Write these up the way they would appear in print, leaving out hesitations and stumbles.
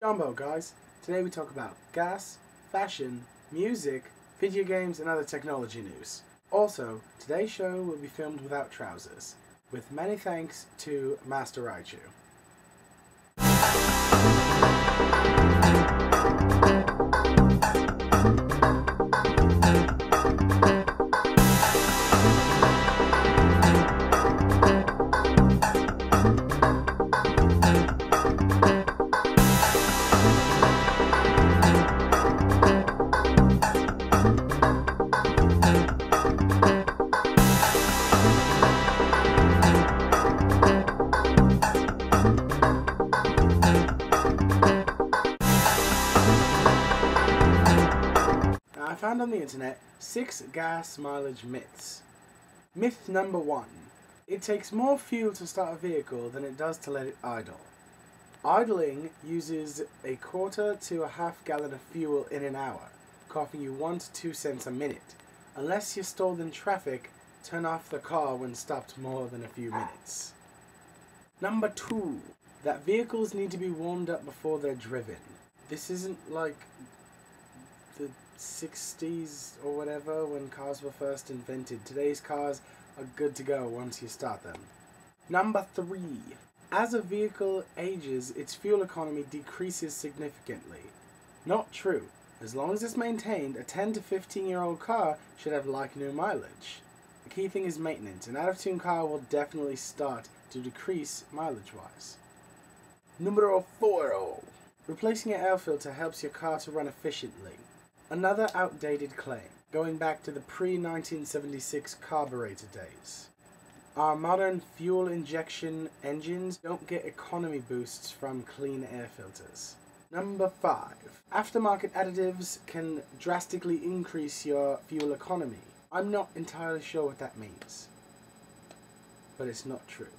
Jumbo guys, today we talk about gas, fashion, music, video games and other technology news. Also, today's show will be filmed without trousers, with many thanks to Master Raichu. I found on the internet 6 gas mileage myths. Myth number 1. It takes more fuel to start a vehicle than it does to let it idle. Idling uses a quarter to a half gallon of fuel in an hour, costing you 1 to 2 cents a minute. Unless you're stalled in traffic, turn off the car when stopped more than a few minutes. Number 2. That vehicles need to be warmed up before they're driven. This isn't like the 60s or whatever when cars were first invented. Today's cars are good to go once you start them. Number 3. As a vehicle ages, its fuel economy decreases significantly. Not true. As long as it's maintained, a 10 to 15-year-old car should have like new mileage. The key thing is maintenance. An out-of-tune car will definitely start to decrease mileage-wise. Numero 4. Replacing an air filter helps your car to run efficiently. Another outdated claim, going back to the pre-1976 carburetor days. Our modern fuel injection engines don't get economy boosts from clean air filters. Number 5. Aftermarket additives can drastically increase your fuel economy. I'm not entirely sure what that means, but it's not true.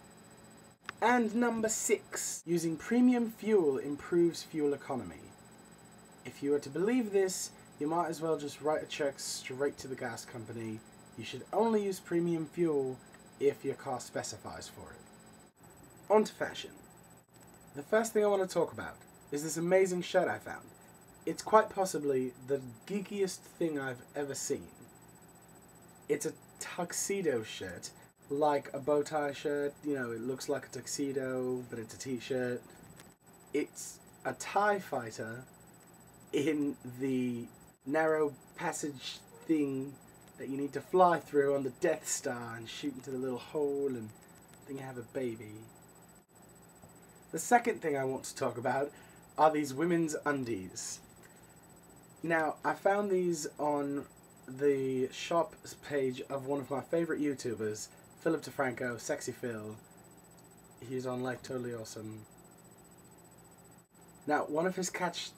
And number 6. Using premium fuel improves fuel economy. If you were to believe this, you might as well just write a check straight to the gas company. You should only use premium fuel if your car specifies for it. On to fashion. The first thing I want to talk about is this amazing shirt I found. It's quite possibly the geekiest thing I've ever seen. It's a tuxedo shirt, like a bow tie shirt. You know, it looks like a tuxedo, but it's a t-shirt. It's a TIE fighter in the narrow passage thing that you need to fly through on the Death Star and shoot into the little hole and then you have a baby. The second thing I want to talk about are these women's undies. Now, I found these on the shop page of one of my favourite YouTubers, Philip DeFranco, Sexy Phil. He's on Like Totally Awesome. Now, one of his catchphrase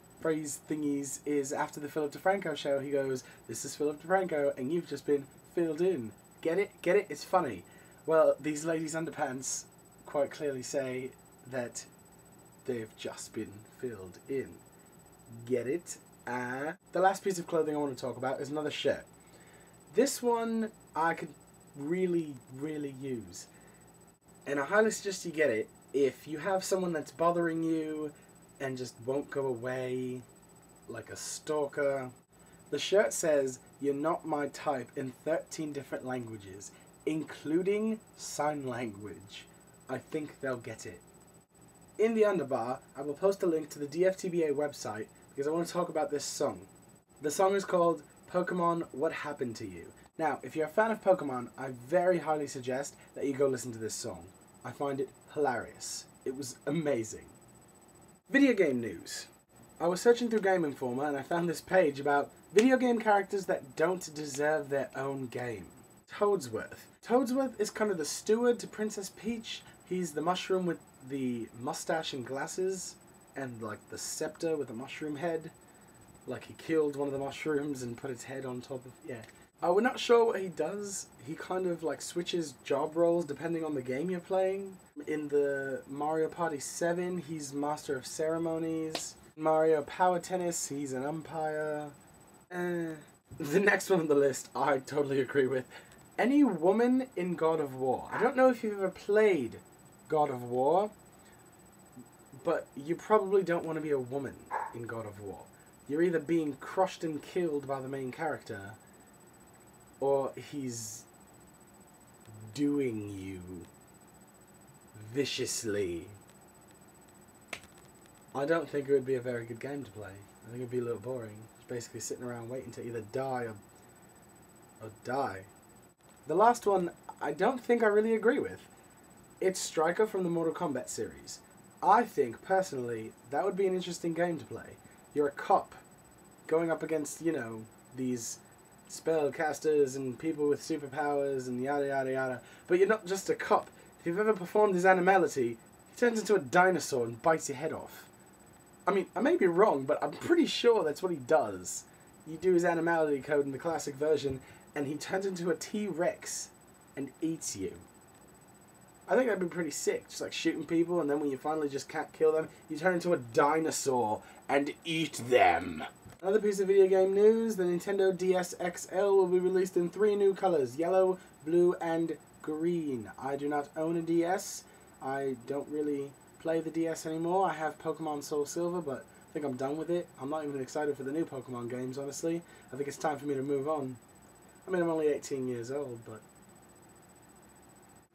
thingies is after the Philip DeFranco show, he goes, "This is Philip DeFranco and you've just been filled in." Get it? Get it? It's funny. Well, these ladies' underpants quite clearly say that they've just been filled in. Get it? The last piece of clothing I want to talk about is another shirt. This one I could really use. And I highly suggest you get it if you have someone that's bothering you and just won't go away, like a stalker. The shirt says, "You're not my type" in 13 different languages, including sign language. I think they'll get it. In the underbar, I will post a link to the DFTBA website because I want to talk about this song. The song is called Pokemon What Happened to You. Now, if you're a fan of Pokemon, I very highly suggest that you go listen to this song. I find it hilarious. It was amazing. Video game news. I was searching through Game Informer and I found this page about video game characters that don't deserve their own game. Toadsworth. Toadsworth is kind of the steward to Princess Peach. He's the mushroom with the mustache and glasses, and like the scepter with the mushroom head. Like he killed one of the mushrooms and put its head on top of... yeah. We're not sure what he does. He kind of like switches job roles depending on the game you're playing. In the Mario Party 7, he's Master of Ceremonies. Mario Power Tennis, he's an umpire. The next one on the list, I totally agree with. Any woman in God of War. I don't know if you've ever played God of War, But you probably don't want to be a woman in God of War. You're either being crushed and killed by the main character, or he's doing you viciously. I don't think it would be a very good game to play. I think it'd be a little boring. Just basically sitting around waiting to either die or die. The last one, I don't think I really agree with. It's Striker from the Mortal Kombat series. I think, personally, that would be an interesting game to play. You're a cop going up against, you know, these spellcasters and people with superpowers and yada yada yada. But you're not just a cop. If you've ever performed his animality, he turns into a dinosaur and bites your head off. I mean, I may be wrong, but I'm pretty sure that's what he does. You do his animality code in the classic version, and he turns into a T-Rex and eats you. I think that'd be pretty sick, just like shooting people, and then when you finally just can't kill them, you turn into a dinosaur and eat them. Another piece of video game news, the Nintendo DS XL will be released in 3 new colors, yellow, blue, and green. I do not own a DS. I don't really play the DS anymore. I have Pokemon Soul Silver, but I think I'm done with it. I'm not even excited for the new Pokemon games, honestly. I think it's time for me to move on. I mean, I'm only 18 years old, but...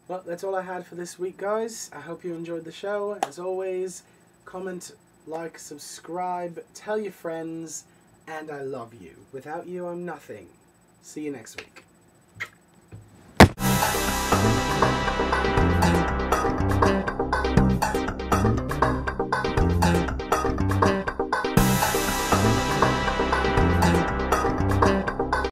Well, that's all I had for this week, guys. I hope you enjoyed the show. As always, comment, like, subscribe, tell your friends, and I love you. Without you, I'm nothing. See you next week.